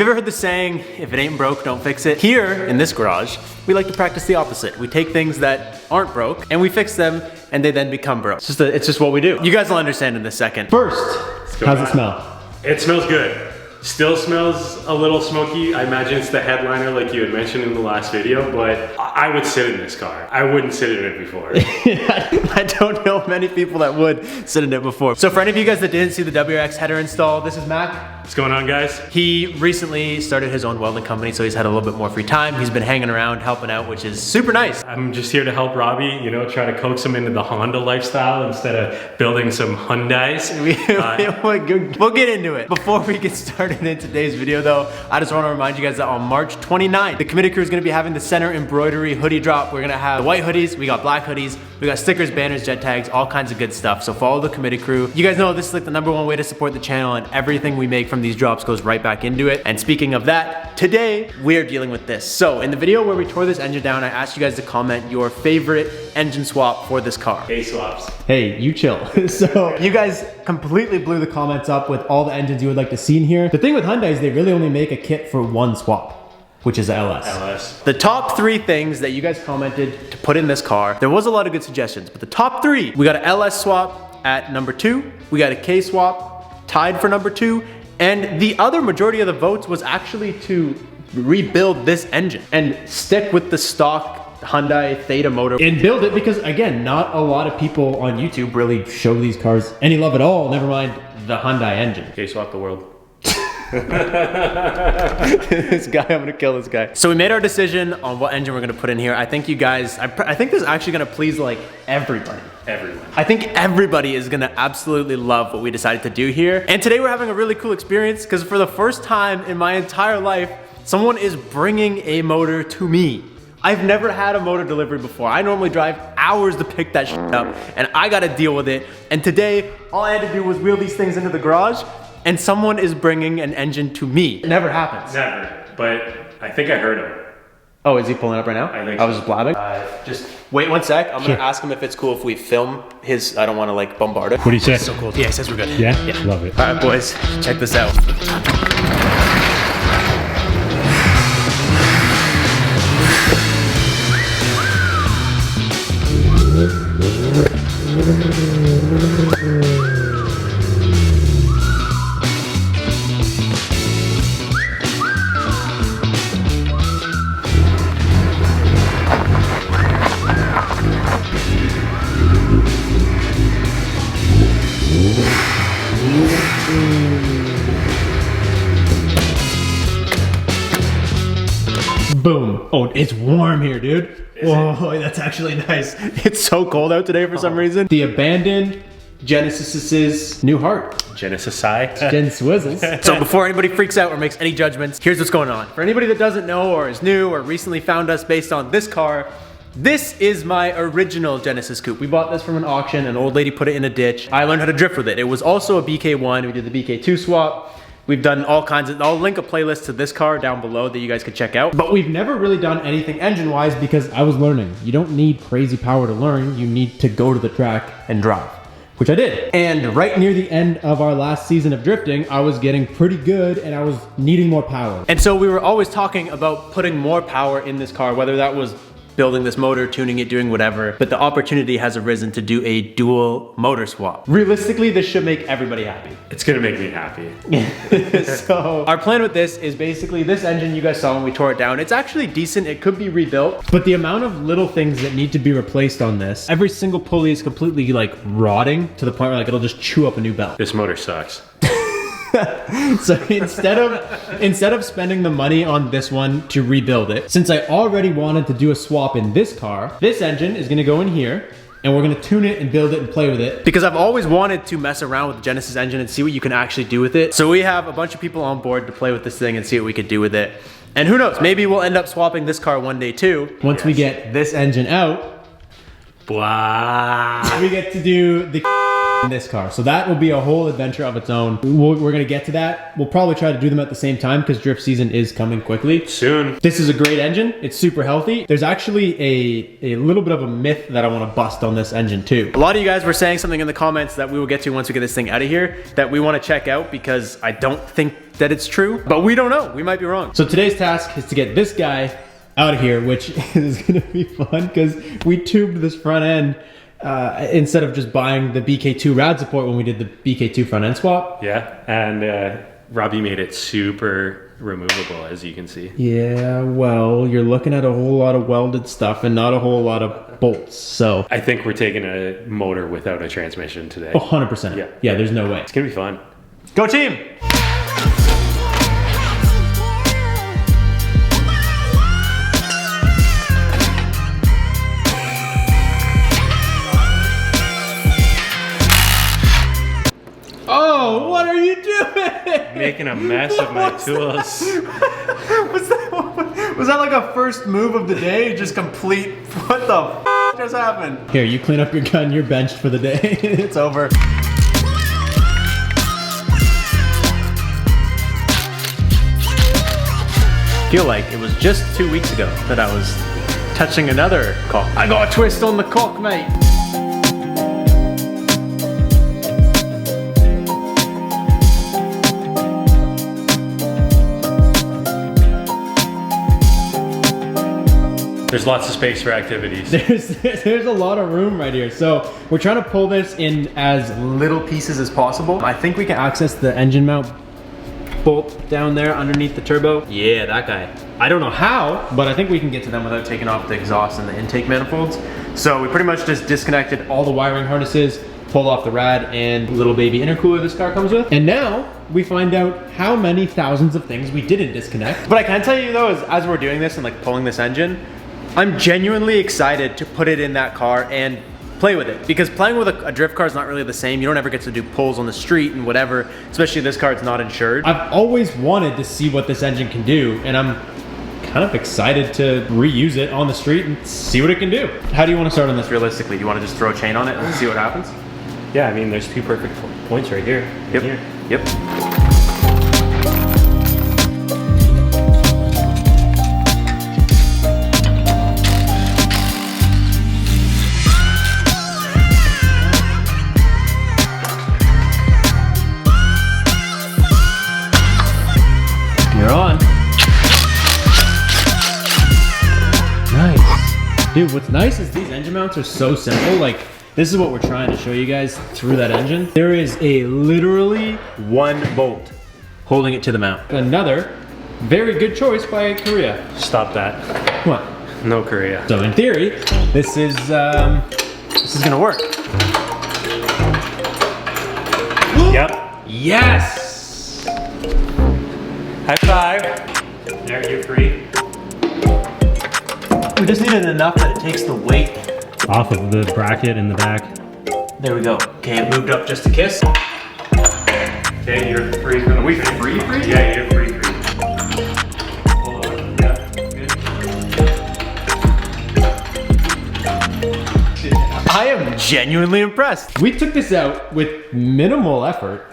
you ever heard the saying, if it ain't broke, don't fix it? Here, in this garage, we like to practice the opposite. We take things that aren't broke, and we fix them, and they then become broke. It's just what we do. You guys will understand in a second. First, how's it smell? It smells good. Still smells a little smoky. I imagine it's the headliner like you had mentioned in the last video, but I would sit in this car. I wouldn't sit in it before. I don't know many people that would sit in it before. So for any of you guys that didn't see the WRX header install, this is Mac. What's going on, guys? He recently started his own welding company, so he's had a little bit more free time. He's been hanging around, helping out, which is super nice. I'm just here to help Robbie, you know, try to coax him into the Honda lifestyle instead of building some Hyundais. We'll get into it. Before we get started in today's video though, I just want to remind you guys that on March 29th, the committee crew is going to be having the center embroidery hoodie drop. We're going to have the white hoodies, we got black hoodies, we got stickers, banners, jet tags, all kinds of good stuff. So follow the committee crew. You guys know this is like the #1 way to support the channel, and everything we make from these drops goes right back into it. And speaking of that, today we're dealing with this. So in the video where we tore this engine down, I asked you guys to comment your favorite engine swap for this car. K-swaps. Hey, you chill. So you guys completely blew the comments up with all the engines you would like to see in here. The thing with Hyundai is they really only make a kit for one swap, which is a LS. The top 3 things that you guys commented to put in this car, there was a lot of good suggestions, but the top 3, we got an LS swap at #2, we got a K swap tied for #2, and the other majority of the votes was actually to rebuild this engine and stick with the stock Hyundai Theta motor and build it, because again, not a lot of people on YouTube really show these cars any love at all, never mind the Hyundai engine. K-swap the world. This guy, I'm gonna kill this guy. So we made our decision on what engine we're gonna put in here. I think you guys, I think this is actually gonna please like everybody. Everyone. I think everybody is gonna absolutely love what we decided to do here. And today we're having a really cool experience because for the first time in my entire life, someone is bringing a motor to me. I've never had a motor delivery before. I normally drive hours to pick that shit up, and I gotta deal with it. And today, all I had to do was wheel these things into the garage, and someone is bringing an engine to me. It never happens. Never, but I think I heard him. Oh, is he pulling up right now? I think I was just blabbing. Just wait 1 sec. I'm Sure. gonna ask him if it's cool if we film his. I don't want to like bombard it. What do you say? So cool. Yeah, he says we're good. Yeah? Love it. All right, boys, check this out. Boom. Oh, it's warm here, dude. Whoa, that's actually nice. It's so cold out today for some reason. The abandoned Genesis's new heart. Genesis I. Gen Swizzles. So before anybody freaks out or makes any judgments, here's what's going on. For anybody that doesn't know or is new or recently found us based on this car, this is my original Genesis coupe. We bought this from an auction. An old lady put it in a ditch. I learned how to drift with it. It was also a BK1. We did the BK2 swap. We've done all kinds of, I'll link a playlist to this car down below that you guys could check out. But we've never really done anything engine-wise because I was learning. You don't need crazy power to learn. You need to go to the track and drive, which I did. And right near the end of our last season of drifting, I was getting pretty good and I was needing more power. And so we were always talking about putting more power in this car, whether that was building this motor, tuning it, doing whatever, but the opportunity has arisen to do a dual motor swap. Realistically, this should make everybody happy. It's gonna make me happy. So our plan with this is basically this engine you guys saw when we tore it down. It's actually decent. It could be rebuilt. But the amount of little things that need to be replaced on this, every single pulley is completely like rotting to the point where like it'll just chew up a new belt. This motor sucks. So instead of spending the money on this one to rebuild it, since I already wanted to do a swap in this car, this engine is gonna go in here and we're gonna tune it and build it and play with it. Because I've always wanted to mess around with the Genesis engine and see what you can actually do with it. So we have a bunch of people on board to play with this thing and see what we could do with it. And who knows, maybe we'll end up swapping this car one day too. Once we get this engine out, Blah. we get to do the in this car. So that will be a whole adventure of its own. We're gonna get to that. We'll probably try to do them at the same time because drift season is coming quickly. Soon. This is a great engine. It's super healthy. There's actually a little bit of a myth that I want to bust on this engine too. A lot of you guys were saying something in the comments that we will get to once we get this thing out of here that we want to check out because I don't think that it's true, but we don't know. We might be wrong. So today's task is to get this guy out of here, which is gonna be fun because we tubed this front end instead of just buying the BK2 rad support when we did the BK2 front end swap. Yeah, and Robbie made it super removable, as you can see. Yeah, well, you're looking at a whole lot of welded stuff and not a whole lot of bolts, so. I think we're taking a motor without a transmission today. 100%. Yeah, there's no way. It's gonna be fun. Go team! Oh, what are you doing? Making a mess of my tools. Was that like a first move of the day? Just complete, what the f just happened? Here, you clean up your gun, you're benched for the day. It's over. I feel like it was just 2 weeks ago that I was touching another cock. I got a twist on the cock, mate. There's lots of space for activities. There's a lot of room right here. So we're trying to pull this in as little pieces as possible. I think we can access the engine mount bolt down there underneath the turbo. Yeah, that guy. I don't know how, but I think we can get to them without taking off the exhaust and the intake manifolds. So we pretty much just disconnected all the wiring harnesses, pulled off the rad and little baby intercooler this car comes with. And now we find out how many thousands of things we didn't disconnect. But I can tell you though, is as we're doing this and like pulling this engine, I'm genuinely excited to put it in that car and play with it, because playing with a drift car is not really the same. You don't ever get to do pulls on the street and whatever, especially this car, it's not insured. I've always wanted to see what this engine can do, and I'm kind of excited to reuse it on the street and see what it can do. How do you want to start on this realistically? Do you want to just throw a chain on it and see what happens? Yeah, I mean, there's 2 perfect points right here. Yep. Here. Yep. You're on. Nice. Dude, what's nice is these engine mounts are so simple. Like, this is what we're trying to show you guys through that engine. There is a literally one bolt holding it to the mount. Another very good choice by Korea. Stop that. What? No Korea. So in theory, this is gonna work. Yep. Yes! High five. There, you're free. We just needed enough that it takes the weight. Off of the bracket in the back. There we go. Okay, it moved up just a kiss. Okay, you're free. Are we free? Yeah, you're free. Hold on. Yeah, good. I am genuinely impressed. We took this out with minimal effort.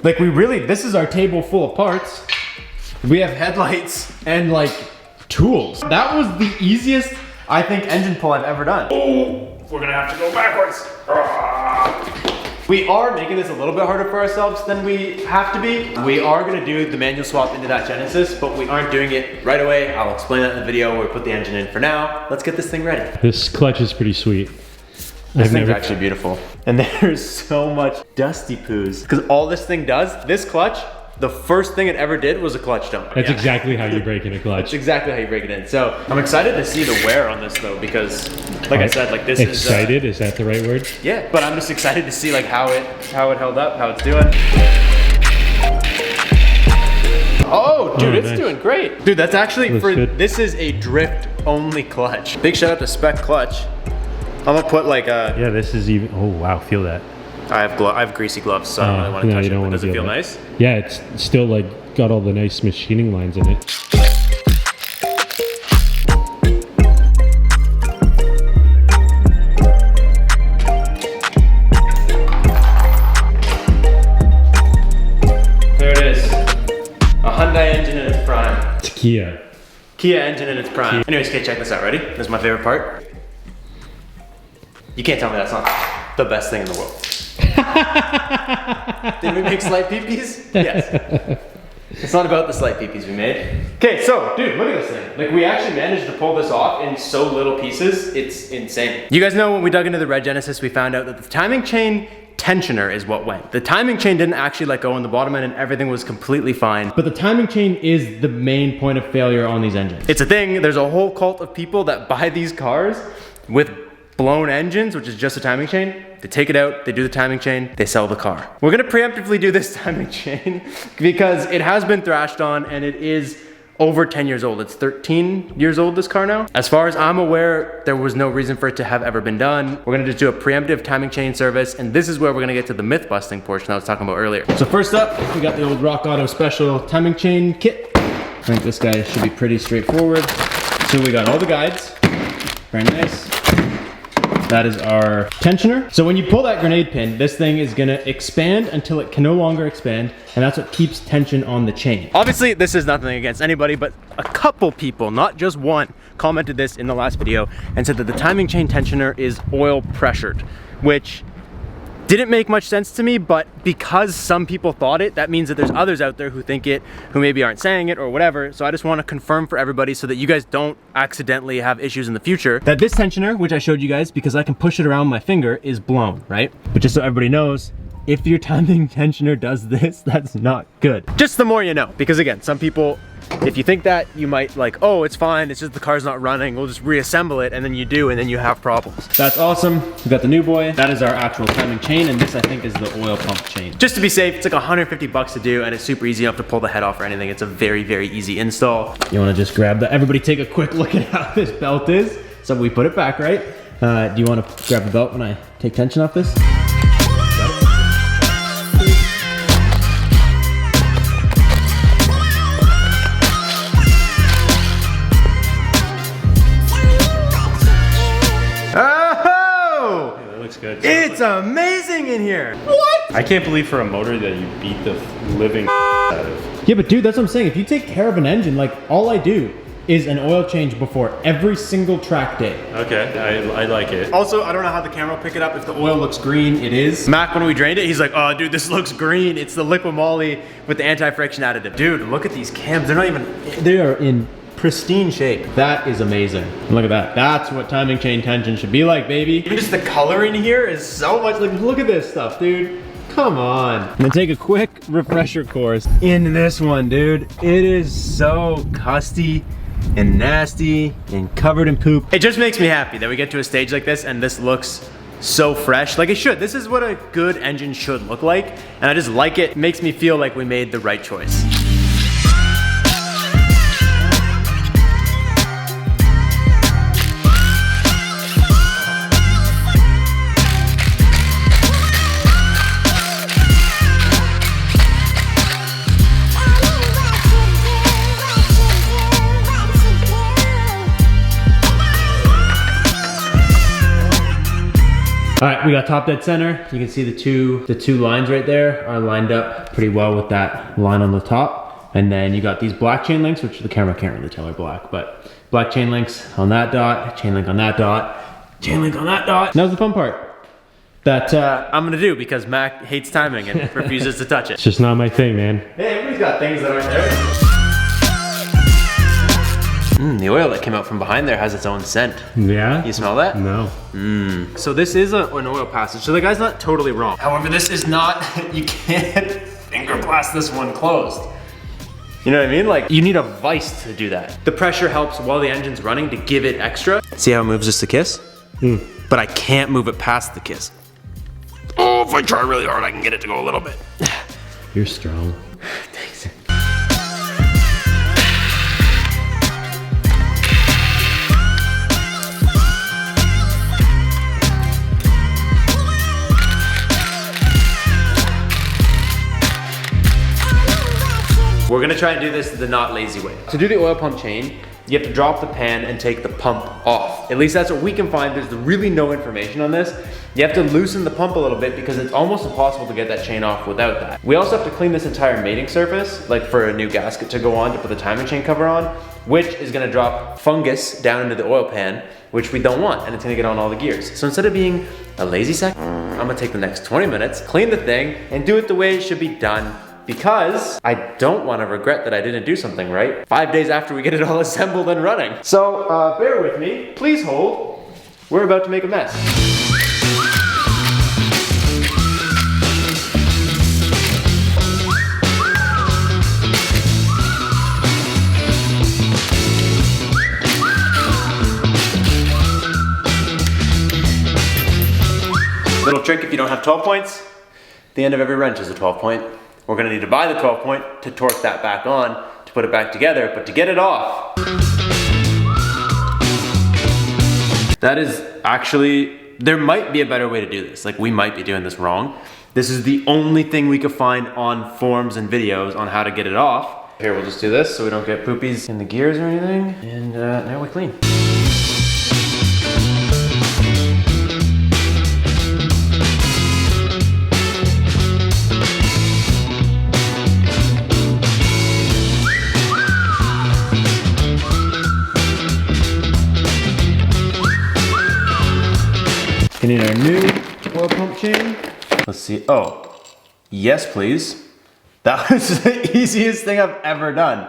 Like this is our table full of parts. We have headlights and like tools. That was the easiest, I think, engine pull I've ever done. Oh, we're gonna have to go backwards. We are making this a little bit harder for ourselves than we have to be. We are gonna do the manual swap into that Genesis, but we aren't doing it right away. I'll explain that in the video where we put the engine in. For now, let's get this thing ready. This clutch is pretty sweet. This thing's actually beautiful. And there's so much dusty poos. Because all this thing does, this clutch, the first thing it ever did was a clutch dump. That's exactly how you break in a clutch. That's exactly how you break it in. So I'm excited to see the wear on this though, because like I said, like this excited, is that the right word? Yeah, but I'm just excited to see like how it held up, how it's doing. Oh, dude, it's nice. doing great. Dude, that's actually Good. this is a drift only clutch. Big shout out to Spec Clutch. I'm gonna put like a. Yeah, this is even. Oh wow, feel that. I have greasy gloves, so I don't really want to touch it. But does it feel nice? Yeah, it's still like got all the nice machining lines in it. Kia. Kia engine in its prime. Anyways, okay, check this out. Ready? This is my favorite part. You can't tell me that's not the best thing in the world. Did we make slight peepees? Yes. It's not about the slight peepees we made. Okay, so, dude, look at this thing. Like, we actually managed to pull this off in so little pieces. It's insane. You guys know when we dug into the Red Genesis, we found out that the timing chain tensioner is what went. The timing chain didn't actually let go on the bottom end and everything was completely fine. But the timing chain is the main point of failure on these engines. It's a thing. There's a whole cult of people that buy these cars with blown engines, which is just a timing chain. They take it out, they do the timing chain, they sell the car. We're gonna preemptively do this timing chain because it has been thrashed on and it is over 10 years old. It's 13 years old, this car now. As far as I'm aware, there was no reason for it to have ever been done. We're gonna just do a preemptive timing chain service, and this is where we're gonna get to the myth busting portion I was talking about earlier. So first up, we got the old Rock Auto Special timing chain kit. I think this guy should be pretty straightforward. So we got all the guides, very nice. That is our tensioner. So when you pull that grenade pin, this thing is gonna expand until it can no longer expand, and that's what keeps tension on the chain. Obviously, this is nothing against anybody, but a couple people, not just one, commented this in the last video and said that the timing chain tensioner is oil pressured, which didn't make much sense to me, but because some people thought it, that means that there's others out there who think it, who maybe aren't saying it or whatever. So I just want to confirm for everybody so that you guys don't accidentally have issues in the future, that this tensioner, which I showed you guys because I can push it around my finger, is blown, right? But just so everybody knows, if your timing tensioner does this, that's not good. Just the more you know, because again, some people, if you think that, you might like, oh, it's fine, it's just the car's not running, we'll just reassemble it, and then you do, and then you have problems. That's awesome. We got the new boy. That is our actual timing chain, and this I think is the oil pump chain. Just to be safe, it's like 150 bucks to do, and it's super easy enough to pull the head off or anything. It's a very, very easy install. You wanna just grab that? Everybody take a quick look at how this belt is. So we put it back, right? Do you wanna grab the belt when I take tension off this? Good. It's amazing in here. What? I can't believe for a motor that you beat the living out of. Yeah, but dude, that's what I'm saying. If you take care of an engine, like all I do is an oil change before every single track day. Okay, I like it. Also, I don't know how the camera will pick it up. If the oil looks green, it is. Mac, when we drained it, he's like, oh dude, this looks green. It's the liquid moly with the anti-friction additive. Dude, look at these cams. They're not even, They are in pristine shape. That is amazing. Look at that. That's what timing chain tension should be like, baby. Even just the color in here is so much, like, Look at this stuff, dude. Come on. I'm gonna take a quick refresher course in this one, dude. It is so custy and nasty and covered in poop. It just makes me happy that we get to a stage like this and this looks so fresh, like it should. This is what a good engine should look like, and I just like it. It makes me feel like we made the right choice. All right, we got top dead center. You can see the two lines right there are lined up pretty well with that line on the top. And then you got these black chain links, which the camera can't really tell are black, but black chain links on that dot, chain link on that dot, chain link on that dot. That was the fun part. That I'm gonna do because Mac hates timing and refuses to touch it. It's just not my thing, man. Hey, everybody's got things that aren't there. The oil that came out from behind there has its own scent. Yeah? You smell that? No. So this is an oil passage, so the guy's not totally wrong. However, this is not, you can't finger blast this one closed. You know what I mean? Like, you need a vise to do that. The pressure helps while the engine's running to give it extra. See how it moves just a kiss? But I can't move it past the kiss. Oh, if I try really hard, I can get it to go a little bit. You're strong. Thanks. We're gonna try and do this the not lazy way. To do the oil pump chain, you have to drop the pan and take the pump off. At least that's what we can find. There's really no information on this. You have to loosen the pump a little bit because it's almost impossible to get that chain off without that. We also have to clean this entire mating surface, like for a new gasket to go on to put the timing chain cover on, which is gonna drop fungus down into the oil pan, which we don't want, and it's gonna get on all the gears. So instead of being a lazy sack, I'm gonna take the next 20 minutes, clean the thing, and do it the way it should be done, because I don't wanna regret that I didn't do something right 5 days after we get it all assembled and running. So bear with me, please hold. We're about to make a mess. Little trick if you don't have 12 points, the end of every wrench is a 12 point. We're gonna need to buy the 12 point to torque that back on, to put it back together, but to get it off. That is actually, there might be a better way to do this. Like, we might be doing this wrong. This is the only thing we could find on forums and videos on how to get it off. Here, we'll just do this so we don't get poopies in the gears or anything. And now we clean. Getting our new oil pump chain. Let's see, oh, yes please. That was the easiest thing I've ever done.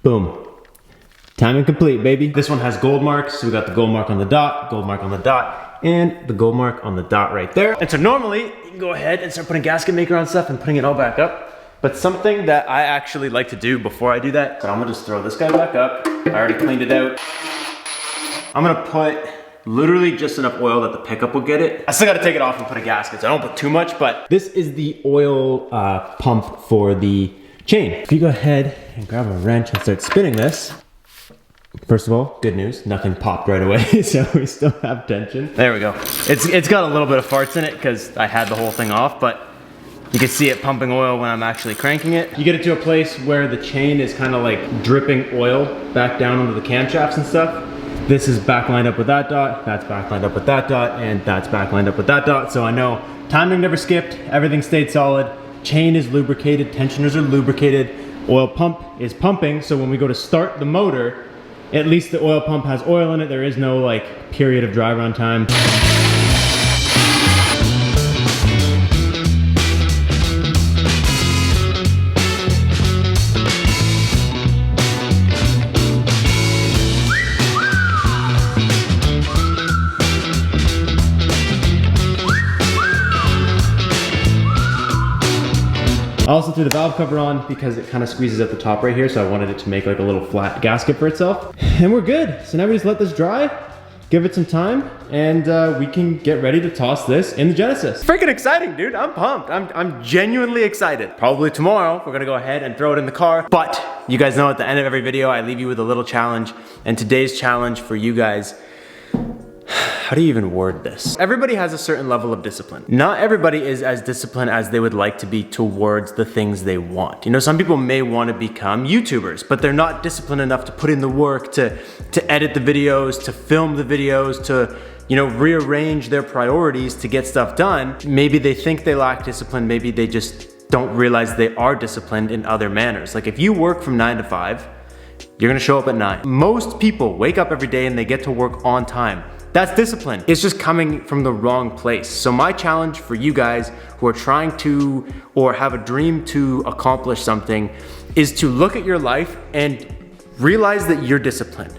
Boom. Timing complete, baby. This one has gold marks, so we got the gold mark on the dot, gold mark on the dot, and the gold mark on the dot right there. And so normally, you can go ahead and start putting gasket maker on stuff and putting it all back up. But something that I actually like to do before I do that, so I'm gonna just throw this guy back up. I already cleaned it out. I'm gonna put literally just enough oil that the pickup will get it. I still gotta take it off and put a gasket, so I don't put too much, but this is the oil pump for the chain. If you go ahead and grab a wrench and start spinning this, first of all, good news, nothing popped right away, so we still have tension. There we go. It's got a little bit of farts in it because I had the whole thing off, but you can see it pumping oil when I'm actually cranking it. You get it to a place where the chain is kind of like dripping oil back down into the camshafts and stuff. This is back lined up with that dot, that's back lined up with that dot, and that's back lined up with that dot, so I know timing never skipped, everything stayed solid, chain is lubricated, tensioners are lubricated, oil pump is pumping, so when we go to start the motor, at least the oil pump has oil in it. There is no like period of dry run time. I also threw the valve cover on because it kind of squeezes at the top right here, so I wanted it to make like a little flat gasket for itself. And we're good. So now we just let this dry, give it some time, and we can get ready to toss this in the Genesis. Freaking exciting, dude. I'm pumped. I'm genuinely excited. Probably tomorrow, we're gonna go ahead and throw it in the car. But you guys know at the end of every video, I leave you with a little challenge. And today's challenge for you guys, how do you even word this? Everybody has a certain level of discipline. Not everybody is as disciplined as they would like to be towards the things they want. You know, some people may want to become YouTubers, but they're not disciplined enough to put in the work to edit the videos, to film the videos, to, you know, rearrange their priorities to get stuff done. Maybe they think they lack discipline, maybe they just don't realize they are disciplined in other manners. Like if you work from 9 to 5, you're gonna show up at 9. Most people wake up every day and they get to work on time. That's discipline. It's just coming from the wrong place. So my challenge for you guys who are trying to or have a dream to accomplish something is to look at your life and realize that you're disciplined.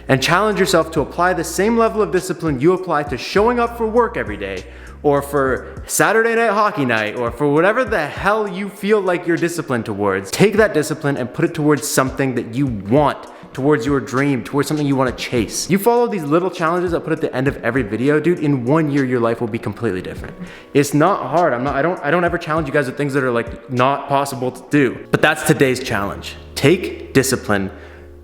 And challenge yourself to apply the same level of discipline you apply to showing up for work every day, or for Saturday night hockey night, or for whatever the hell you feel like you're disciplined towards. Take that discipline and put it towards something that you want, towards your dream, towards something you want to chase. You follow these little challenges I put at the end of every video, dude, in 1 year your life will be completely different. It's not hard. I don't ever challenge you guys with things that are like not possible to do. But that's today's challenge. Take discipline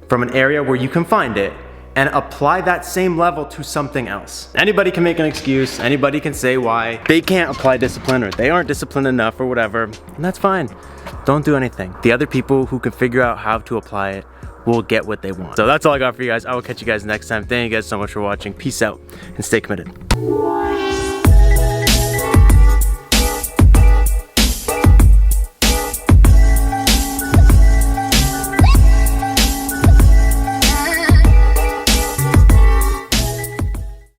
from an area where you can find it and apply that same level to something else. Anybody can make an excuse, anybody can say why they can't apply discipline or they aren't disciplined enough or whatever, and that's fine. Don't do anything. The other people who can figure out how to apply it will get what they want. So that's all I got for you guys. I will catch you guys next time. Thank you guys so much for watching. Peace out and stay committed.